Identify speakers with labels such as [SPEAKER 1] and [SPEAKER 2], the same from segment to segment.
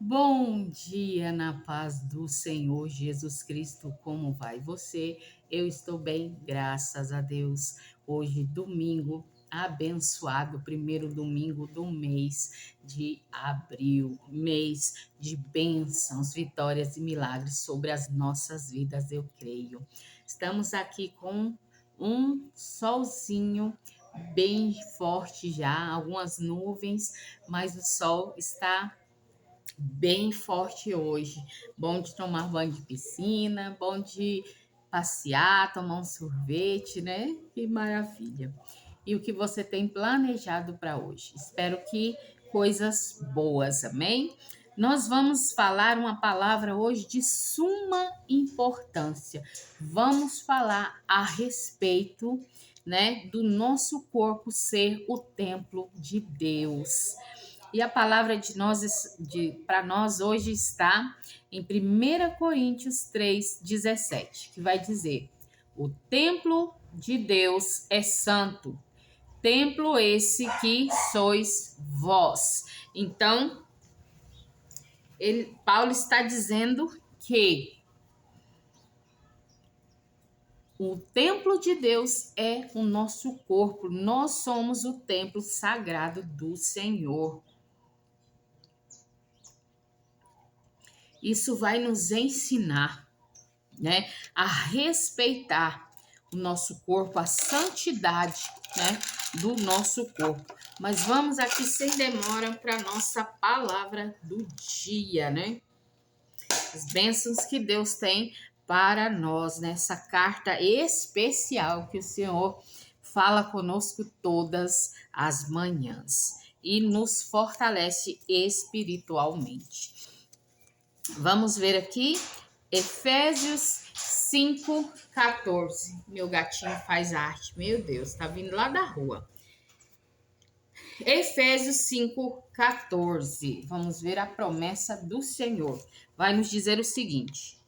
[SPEAKER 1] Bom dia na paz do Senhor Jesus Cristo. Como vai você? Eu estou bem, graças a Deus. Hoje, domingo abençoado, primeiro domingo do mês de abril, mês de bênçãos, vitórias e milagres sobre as nossas vidas, eu creio. Estamos aqui com um solzinho bem forte já, algumas nuvens, mas o sol está bem forte hoje. Bom de tomar banho de piscina, bom de passear, tomar um sorvete, né? Que maravilha. E o que você tem planejado para hoje? Espero que coisas boas, amém? Nós vamos falar uma palavra hoje de suma importância. Vamos falar a respeito, né, do nosso corpo ser o templo de Deus. E a palavra para nós hoje está em 1 Coríntios 3:17, que vai dizer: o templo de Deus é santo, templo esse que sois vós. Então, Paulo está dizendo que o templo de Deus é o nosso corpo, nós somos o templo sagrado do Senhor. Isso vai nos ensinar, né, a respeitar o nosso corpo, a santidade, né, do nosso corpo. Mas vamos aqui sem demora para nossa palavra do dia, né? As bênçãos que Deus tem para nós nessa carta especial que o Senhor fala conosco todas as manhãs e nos fortalece espiritualmente. Vamos ver aqui, Efésios 5:14. Meu gatinho faz arte, meu Deus, tá vindo lá da rua. Efésios 5:14. Vamos ver a promessa do Senhor. Vai nos dizer o seguinte: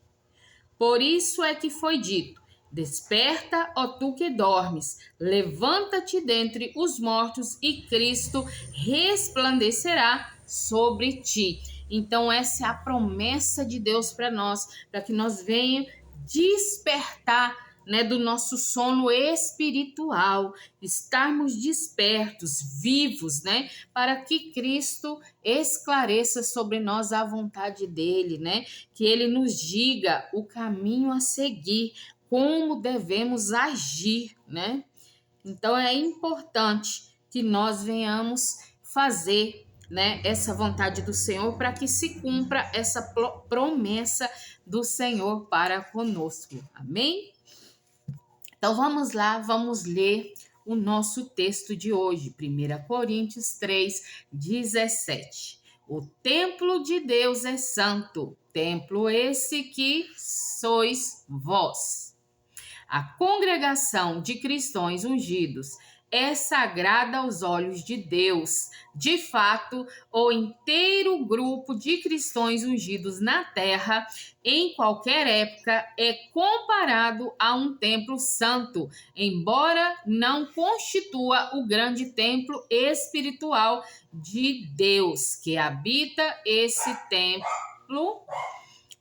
[SPEAKER 1] por isso é que foi dito: desperta, ó tu que dormes, levanta-te dentre os mortos e Cristo resplandecerá sobre ti. Então essa é a promessa de Deus para nós, para que nós venhamos despertar, né, do nosso sono espiritual, estarmos despertos, vivos, né, para que Cristo esclareça sobre nós a vontade dele, né, que ele nos diga o caminho a seguir, como devemos agir, né? Então é importante que nós venhamos fazer, né, essa vontade do Senhor para que se cumpra essa promessa do Senhor para conosco. Amém? Então vamos lá, vamos ler o nosso texto de hoje, 1 Coríntios 3:17. O templo de Deus é santo, templo esse que sois vós. A congregação de cristãos ungidos é sagrada aos olhos de Deus. De fato, o inteiro grupo de cristãos ungidos na terra, em qualquer época, é comparado a um templo santo, embora não constitua o grande templo espiritual de Deus, que habita esse templo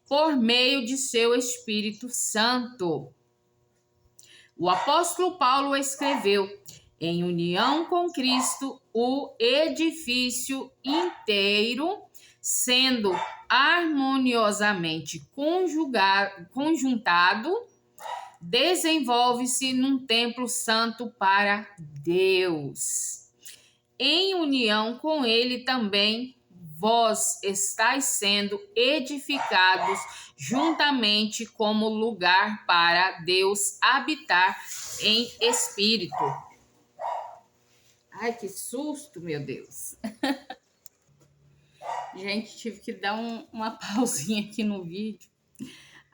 [SPEAKER 1] por meio de seu Espírito Santo. O apóstolo Paulo escreveu: em união com Cristo, o edifício inteiro, sendo harmoniosamente conjuntado, desenvolve-se num templo santo para Deus. Em união com ele também vós estáis sendo edificados juntamente como lugar para Deus habitar em espírito. Ai, que susto, meu Deus. Gente, tive que dar uma pausinha aqui no vídeo.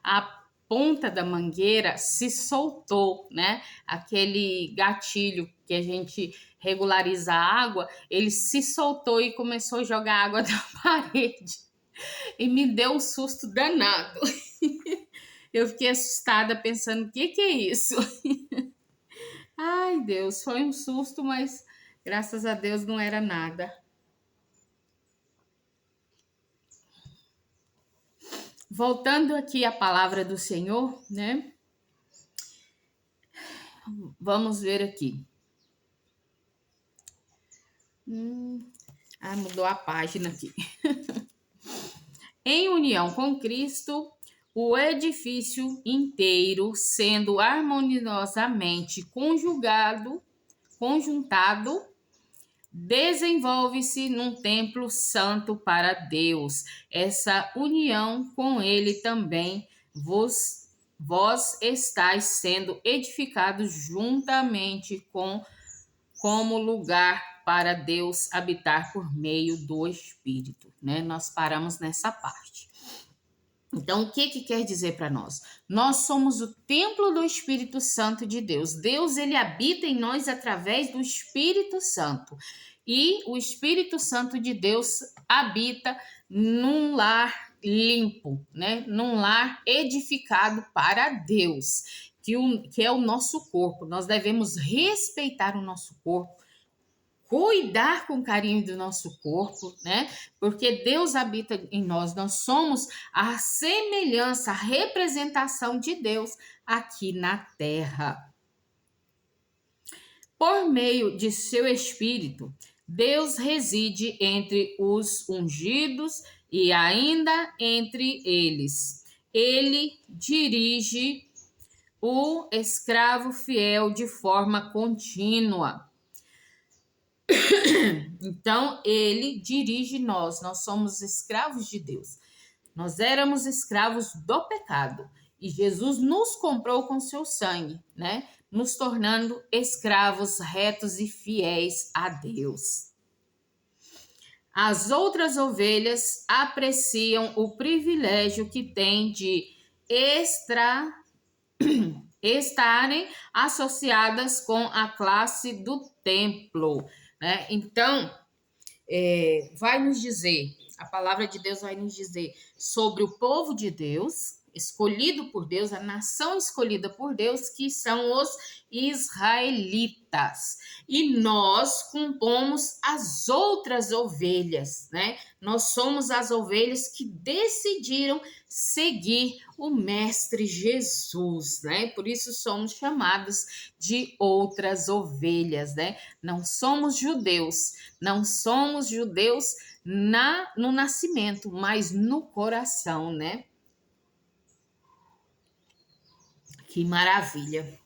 [SPEAKER 1] A ponta da mangueira se soltou, né? Aquele gatilho que a gente regulariza a água, ele se soltou e começou a jogar água da parede. E me deu um susto danado. Eu fiquei assustada pensando, o que é isso? Ai, Deus, foi um susto, mas graças a Deus não era nada. Voltando aqui à palavra do Senhor, né? Vamos ver aqui. Mudou a página aqui. Em união com Cristo, o edifício inteiro, sendo harmoniosamente conjuntado, desenvolve-se num templo santo para Deus. Essa união com Ele também vós estáis sendo edificados juntamente como lugar para Deus habitar por meio do Espírito, né? Nós paramos nessa parte. Então, o que quer dizer para nós? Nós somos o templo do Espírito Santo de Deus. Deus, ele habita em nós através do Espírito Santo. E o Espírito Santo de Deus habita num lar limpo, né? Num lar edificado para Deus, que é o nosso corpo. Nós devemos respeitar o nosso corpo, cuidar com carinho do nosso corpo, né? Porque Deus habita em nós, nós somos a semelhança, a representação de Deus aqui na terra. Por meio de seu Espírito, Deus reside entre os ungidos e ainda entre eles. Ele dirige o escravo fiel de forma contínua. Então, ele dirige nós somos escravos de Deus. Nós éramos escravos do pecado e Jesus nos comprou com seu sangue, né? Nos tornando escravos retos e fiéis a Deus. As outras ovelhas apreciam o privilégio que têm de estarem associadas com a classe do templo, né? Então, vai nos dizer, a palavra de Deus vai nos dizer sobre o povo de Deus, escolhido por Deus, a nação escolhida por Deus, que são os israelitas. E nós compomos as outras ovelhas, né? Nós somos as ovelhas que decidiram seguir o Mestre Jesus, né? Por isso somos chamados de outras ovelhas, né? Não somos judeus no nascimento, mas no coração, né? Que maravilha.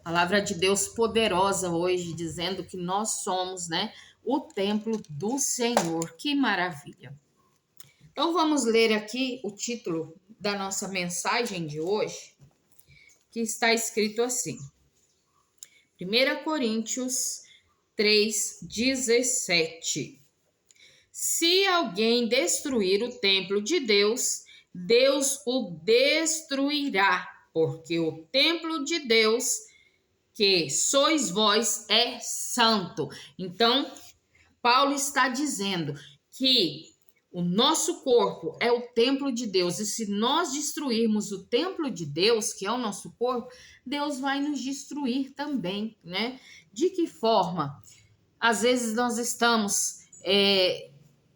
[SPEAKER 1] Palavra de Deus poderosa hoje, dizendo que nós somos, né, o templo do Senhor. Que maravilha. Então vamos ler aqui o título da nossa mensagem de hoje, que está escrito assim. 1 Coríntios 3:17. Se alguém destruir o templo de Deus, Deus o destruirá, porque o templo de Deus, que sois vós, é santo. Então, Paulo está dizendo que o nosso corpo é o templo de Deus, e se nós destruirmos o templo de Deus, que é o nosso corpo, Deus vai nos destruir também, né? De que forma? Às vezes nós estamos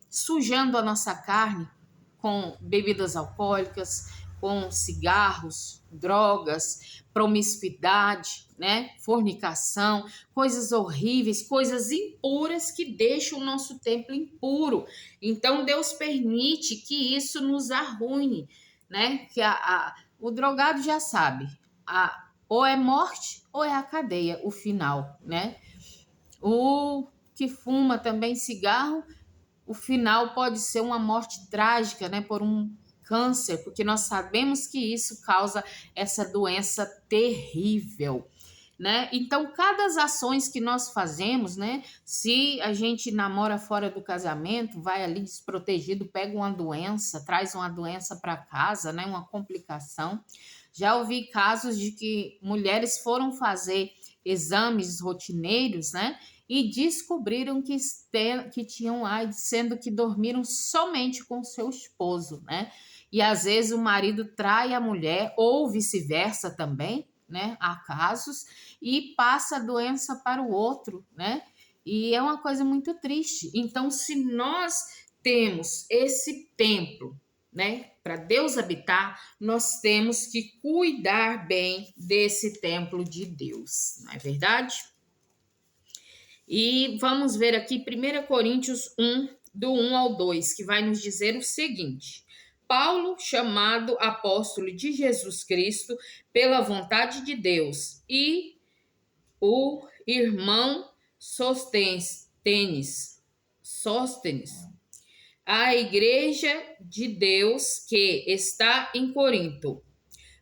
[SPEAKER 1] sujando a nossa carne com bebidas alcoólicas, com cigarros, drogas, promiscuidade, né? Fornicação, coisas horríveis, coisas impuras que deixam o nosso templo impuro. Então Deus permite que isso nos arruine, né? Que o drogado já sabe, ou é morte ou é a cadeia, o final, né? O que fuma também cigarro, o final pode ser uma morte trágica, né, por um câncer, porque nós sabemos que isso causa essa doença terrível, né? Então, cada das ações que nós fazemos, né, se a gente namora fora do casamento, vai ali desprotegido, pega uma doença, traz uma doença para casa, né, uma complicação. Já ouvi casos de que mulheres foram fazer exames rotineiros, né, e descobriram que tinham AIDS, sendo que dormiram somente com seu esposo, né? E às vezes o marido trai a mulher, ou vice-versa também, né? Há casos, e passa a doença para o outro, né? E é uma coisa muito triste. Então, se nós temos esse templo, né? Para Deus habitar, nós temos que cuidar bem desse templo de Deus, não é verdade? E vamos ver aqui 1 Coríntios 1, do 1 ao 2, que vai nos dizer o seguinte: Paulo, chamado apóstolo de Jesus Cristo, pela vontade de Deus, e o irmão Sóstenes, a igreja de Deus que está em Corinto,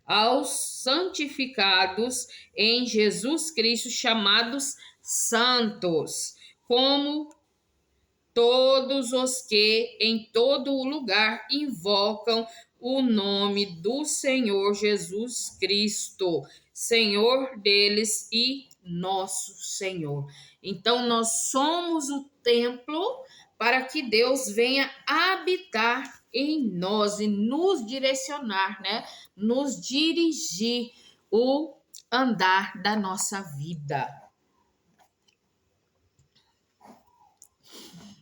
[SPEAKER 1] aos santificados em Jesus Cristo, chamados santos, como todos os que em todo o lugar invocam o nome do Senhor Jesus Cristo, Senhor deles e nosso Senhor. Então, nós somos o templo para que Deus venha habitar em nós e nos direcionar, né? Nos dirigir o andar da nossa vida.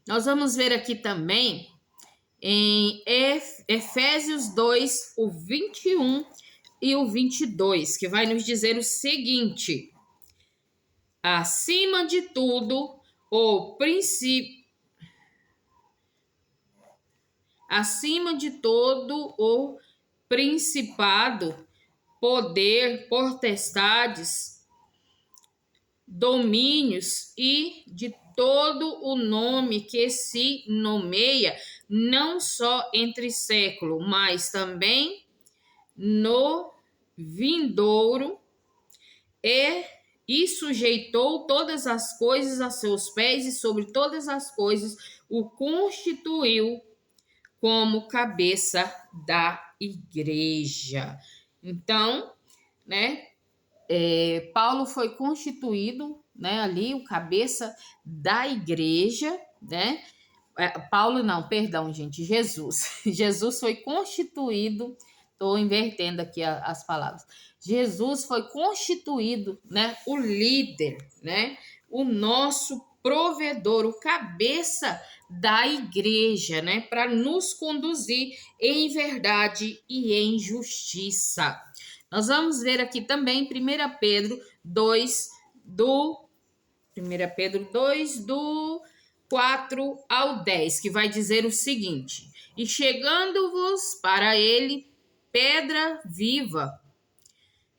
[SPEAKER 1] Nós vamos ver aqui também em Efésios 2, o 21 e o 22, que vai nos dizer o seguinte: acima de tudo, o principado, poder, potestades, domínios e de todo o nome que se nomeia, não só entre século, mas também no vindouro, e sujeitou todas as coisas a seus pés, e sobre todas as coisas o constituiu como cabeça da igreja. Então, né, Paulo foi constituído, né, ali o cabeça da igreja, né? Jesus. Jesus foi constituído, estou invertendo aqui as palavras. Jesus foi constituído, né, o líder, né, o nosso provedor, o cabeça da igreja, né, para nos conduzir em verdade e em justiça. Nós vamos ver aqui também 1 Pedro 2, do 4 ao 10, que vai dizer o seguinte: e chegando-vos para ele pedra viva,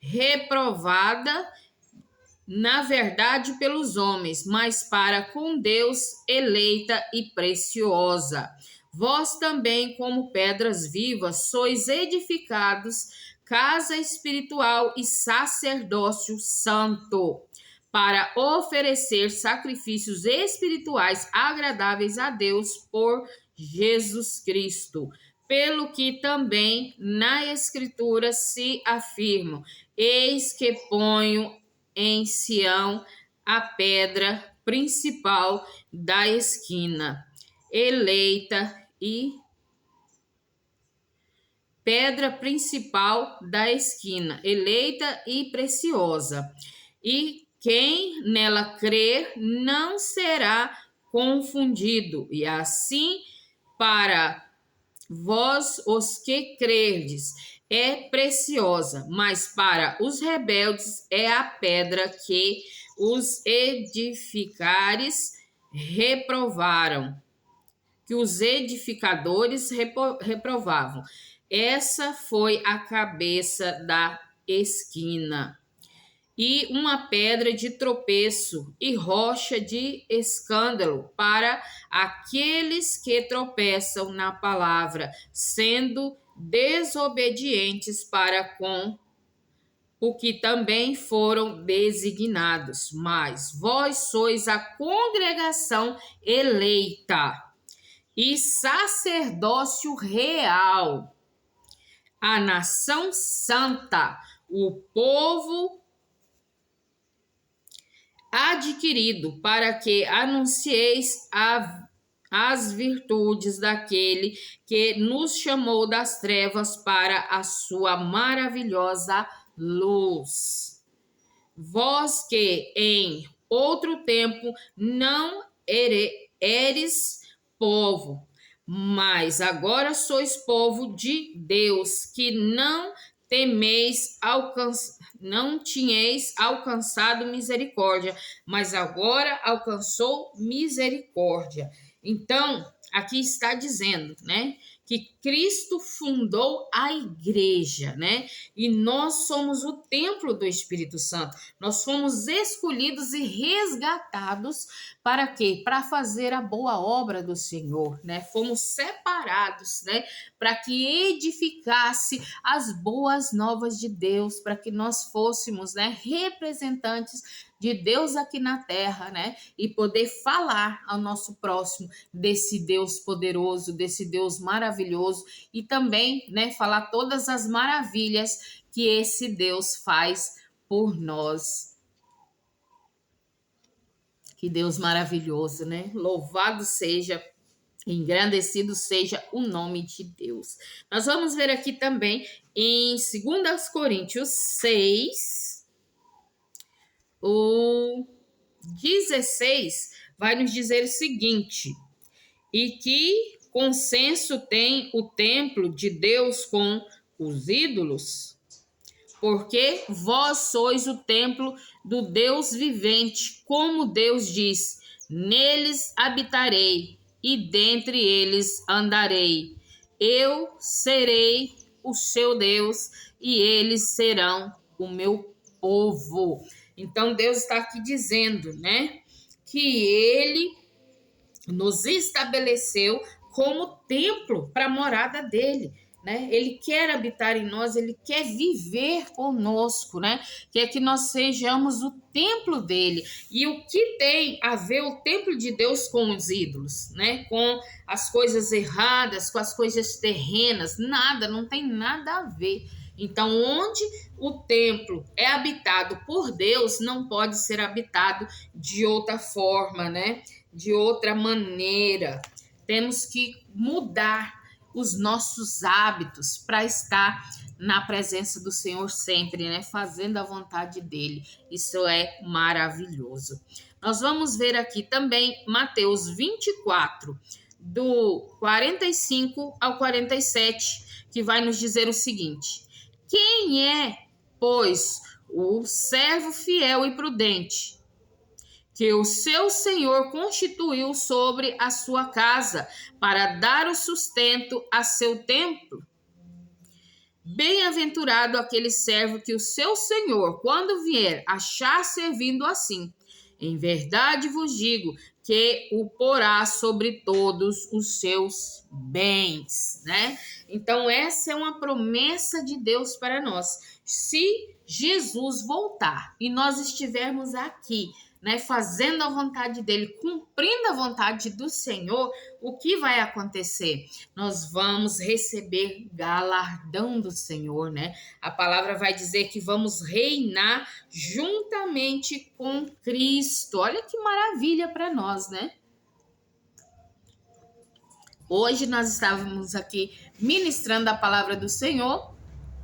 [SPEAKER 1] reprovada na verdade pelos homens, mas para com Deus eleita e preciosa. Vós também, como pedras vivas, sois edificados, casa espiritual e sacerdócio santo, para oferecer sacrifícios espirituais agradáveis a Deus por Jesus Cristo. Pelo que também na Escritura se afirma: eis que ponho em Sião a pedra principal da esquina, eleita e preciosa. E quem nela crer não será confundido. E assim, para vós os que crerdes, é preciosa, mas para os rebeldes é a pedra que os edificadores reprovavam. Essa foi a cabeça da esquina. E uma pedra de tropeço e rocha de escândalo para aqueles que tropeçam na palavra, sendo desobedientes para com o que também foram designados. Mas vós sois a congregação eleita e sacerdócio real, a nação santa, o povo adquirido, para que anuncieis as virtudes daquele que nos chamou das trevas para a sua maravilhosa luz. Vós que em outro tempo não eres povo,
[SPEAKER 2] Mas agora sois povo de Deus, que não tinhais alcançado misericórdia, mas agora alcançou misericórdia. Então, aqui está dizendo, né, que Cristo fundou a igreja, né? E nós somos o templo do Espírito Santo. Nós fomos escolhidos e resgatados para quê? Para fazer a boa obra do Senhor, né? Fomos separados, né? Para que edificasse as boas novas de Deus, para que nós fôssemos, né, representantes de Deus aqui na terra, né? E poder falar ao nosso próximo desse Deus poderoso, desse Deus maravilhoso e também, né, falar todas as maravilhas que esse Deus faz por nós. Que Deus maravilhoso, né? Louvado seja, engrandecido seja o nome de Deus. Nós vamos ver aqui também em 2 Coríntios 6, o 16, vai nos dizer o seguinte: e que consenso tem o templo de Deus com os ídolos? Porque vós sois o templo do Deus vivente, como Deus diz: neles habitarei e dentre eles andarei. Eu serei o seu Deus e eles serão o meu povo. Então Deus está aqui dizendo, né, que ele nos estabeleceu como templo para a morada dele, né? Ele quer habitar em nós, ele quer viver conosco, né? Quer que nós sejamos o templo dele. E o que tem a ver o templo de Deus com os ídolos, né? Com as coisas erradas, com as coisas terrenas? Nada, não tem nada a ver. Então, onde o templo é habitado por Deus, não pode ser habitado de outra forma, né? De outra maneira. Temos que mudar os nossos hábitos para estar na presença do Senhor sempre, né? Fazendo a vontade dele. Isso é maravilhoso. Nós vamos ver aqui também Mateus 24, do 45 ao 47, que vai nos dizer o seguinte: quem é, pois, o servo fiel e prudente, que o seu senhor constituiu sobre a sua casa, para dar o sustento a seu templo? Bem-aventurado aquele servo que o seu senhor, quando vier, achar servindo assim. Em verdade vos digo que o porá sobre todos os seus bens, né? Então essa é uma promessa de Deus para nós. Se Jesus voltar e nós estivermos aqui, né, fazendo a vontade dele, cumprindo a vontade do Senhor, o que vai acontecer? Nós vamos receber galardão do Senhor, né? A palavra vai dizer que vamos reinar juntamente com Cristo. Olha que maravilha para nós, né? Hoje nós estávamos aqui ministrando a palavra do Senhor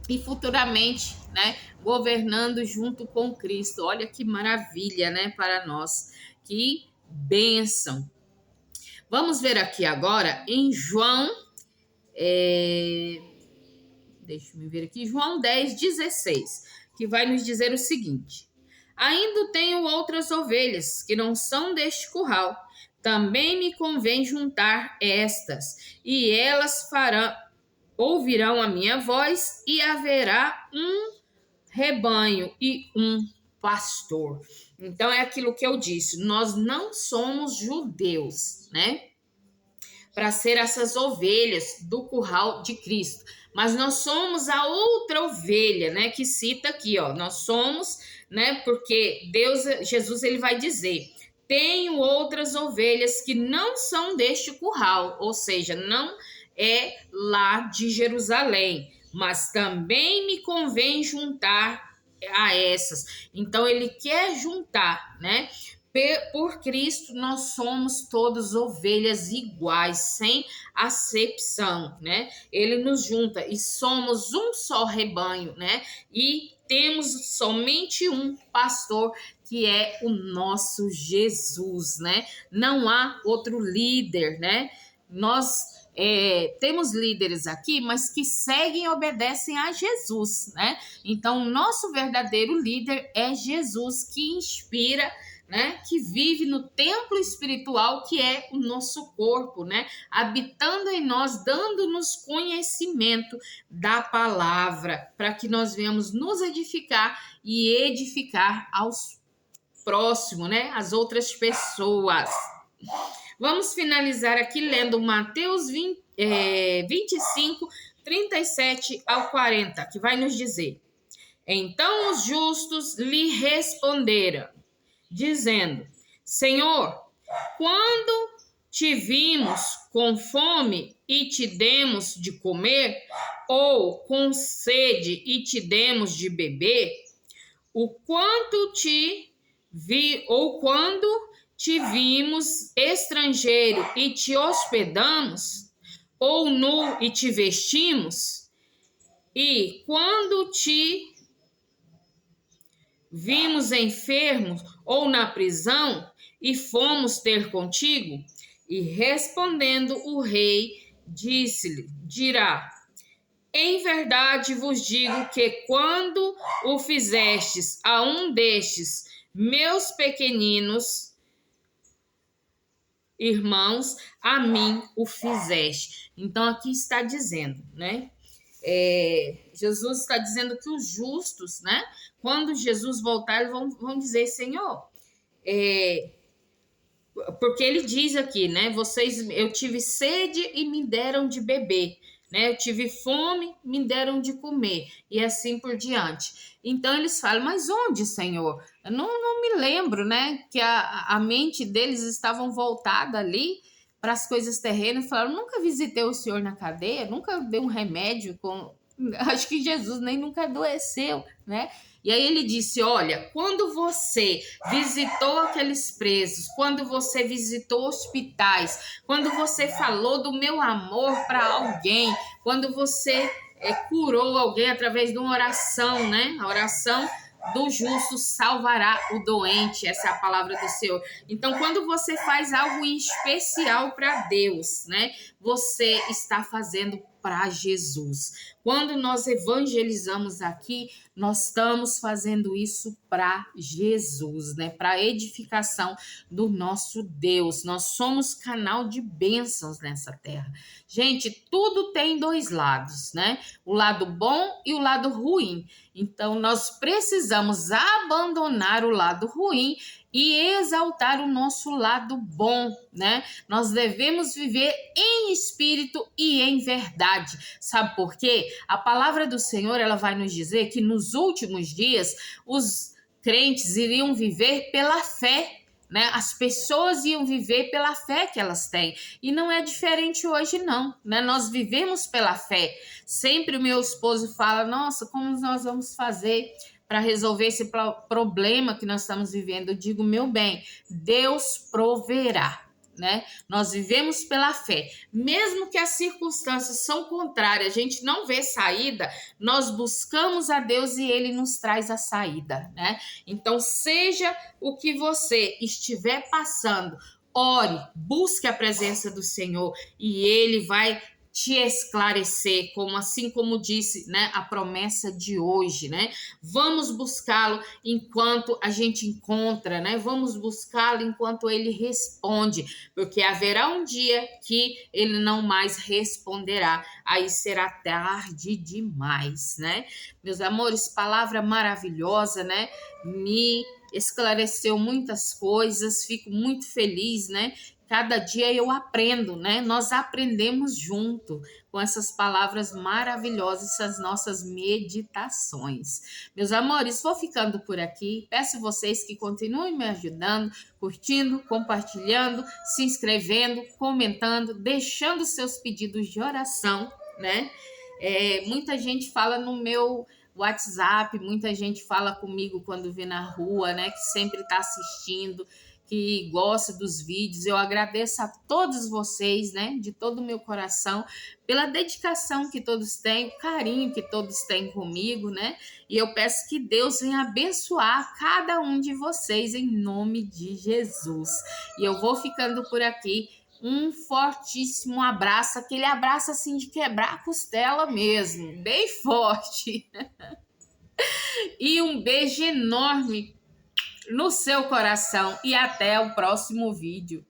[SPEAKER 2] e futuramente, né, governando junto com Cristo. Olha que maravilha, né, para nós. Que bênção. Vamos ver aqui agora em João, deixa eu ver aqui, João 10:16, que vai nos dizer o seguinte: ainda tenho outras ovelhas que não são deste curral. Também me convém juntar estas, e elas ouvirão a minha voz, e haverá um rebanho e um pastor. Então é aquilo que eu disse, nós não somos judeus, né? Para ser essas ovelhas do curral de Cristo, mas nós somos a outra ovelha, né? Que cita aqui, ó, nós somos, né? Porque Jesus, ele vai dizer: tenho outras ovelhas que não são deste curral, ou seja, não é lá de Jerusalém, mas também me convém juntar a essas. Então ele quer juntar, né? Por Cristo nós somos todos ovelhas iguais, sem acepção, né? Ele nos junta e somos um só rebanho, né? E temos somente um pastor, que é o nosso Jesus, né? Não há outro líder, né? Nós
[SPEAKER 1] temos líderes aqui, mas que seguem e obedecem a Jesus, né? Então, nosso verdadeiro líder é Jesus, que inspira, né, que vive no templo espiritual que é o nosso corpo, né, habitando em nós, dando-nos conhecimento da palavra, para que nós venhamos nos edificar e edificar aos próximos, né, as outras pessoas. Vamos finalizar aqui lendo Mateus 25, 37 ao 40, que vai nos dizer: Então os justos lhe responderam, dizendo: Senhor, quando te vimos com fome e te demos de comer, ou com sede e te demos de beber? Ou quando te vimos estrangeiro e te hospedamos, ou nu e te vestimos? E quando te vimos enfermos ou na prisão e fomos ter contigo? E respondendo o rei, dirá: Em verdade vos digo que quando o fizestes a um destes meus pequeninos irmãos, a mim o fizeste. Então aqui está dizendo, né? Jesus está dizendo que os justos, né? Quando Jesus voltar, eles vão dizer: Senhor, porque ele diz aqui, né? Eu tive sede e me deram de beber, né? Eu tive fome, me deram de comer, e assim por diante. Então eles falam: mas onde, Senhor? Eu não me lembro, né? Que a mente deles estavam voltada ali para as coisas terrenas. Falaram: nunca visitei o Senhor na cadeia, nunca dei um remédio com. Acho que Jesus nem nunca adoeceu, né? E aí ele disse: olha, quando você visitou aqueles presos, quando você visitou hospitais, quando você falou do meu amor para alguém, quando você curou alguém através de uma oração, né? A oração do justo salvará o doente, essa é a palavra do Senhor. Então, quando você faz algo especial para Deus, né? Você está fazendo para Jesus. Quando nós evangelizamos aqui, nós estamos fazendo isso para Jesus, né? Para a edificação do nosso Deus. Nós somos canal de bênçãos nessa terra. Gente, tudo tem dois lados, né? O lado bom e o lado ruim. Então, nós precisamos abandonar o lado ruim e exaltar o nosso lado bom, né? Nós devemos viver em espírito e em verdade. Sabe por quê? A palavra do Senhor, ela vai nos dizer que nos últimos dias os crentes iriam viver pela fé, né? As pessoas iam viver pela fé que elas têm. E não é diferente hoje, não, né? Nós vivemos pela fé. Sempre o meu esposo fala: nossa, como nós vamos fazer para resolver esse problema que nós estamos vivendo? Eu digo: meu bem, Deus proverá, né? Nós vivemos pela fé. Mesmo que as circunstâncias são contrárias, a gente não vê saída, nós buscamos a Deus e Ele nos traz a saída, né? Então, seja o que você estiver passando, ore, busque a presença do Senhor e Ele vai te esclarecer, assim como disse, né, a promessa de hoje, né? Vamos buscá-lo enquanto a gente encontra, né? Vamos buscá-lo enquanto ele responde, porque haverá um dia que ele não mais responderá, aí será tarde demais, né? Meus amores, palavra maravilhosa, né? Me esclareceu muitas coisas, fico muito feliz, né? Cada dia eu aprendo, né? Nós aprendemos junto com essas palavras maravilhosas, essas nossas meditações. Meus amores, vou ficando por aqui. Peço vocês que continuem me ajudando, curtindo, compartilhando, se inscrevendo, comentando, deixando seus pedidos de oração, né? Muita gente fala no meu WhatsApp, muita gente fala comigo quando vê na rua, né? Que sempre está assistindo, que gosta dos vídeos. Eu agradeço a todos vocês, né, de todo o meu coração, pela dedicação que todos têm, o carinho que todos têm comigo, né? E eu peço que Deus venha abençoar cada um de vocês em nome de Jesus. E eu vou ficando por aqui. um fortíssimo abraço, aquele abraço assim de quebrar a costela mesmo, bem forte. E um beijo enorme no seu coração e até o próximo vídeo.